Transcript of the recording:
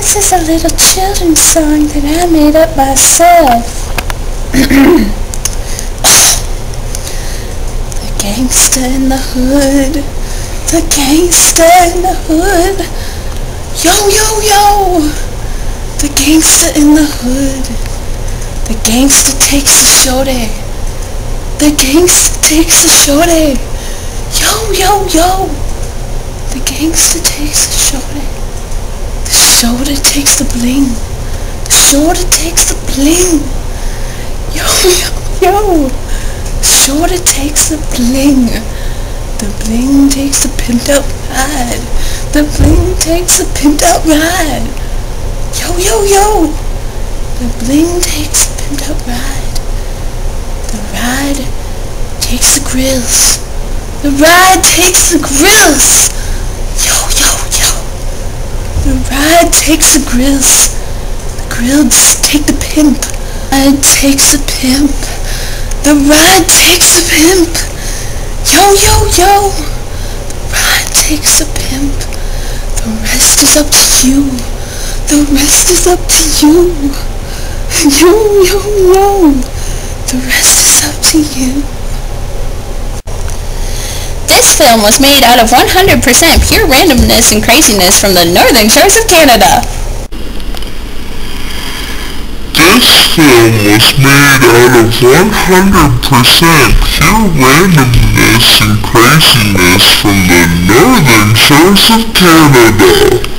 This is a little children's song that I made up myself. The gangster in the hood, the gangster in the hood. Yo, yo, yo! The gangster in the hood. The gangster takes the shorty. The gangster takes the shorty. Yo, yo, yo! The gangster takes the shorty. The shorty takes the bling. The shorty takes the bling. Yo, yo, yo! The shorty takes the bling. The bling takes the pimped out ride. The bling takes the pimped out ride. Yo, yo, yo! The bling takes the pimped out ride. The ride takes the grills. The ride takes the grills. Yo, yo, yo! The ride takes the grills. The grills take the pimp. The ride takes the pimp. The ride takes the pimp. Yo, yo, yo! The ride takes the pimp. The rest is up to you. The rest is up to you. Yo, yo, yo! The rest is up to you. This film was made out of 100% pure randomness and craziness from the northern shores of Canada. This film was made out of 100% pure randomness and craziness from the northern shores of Canada.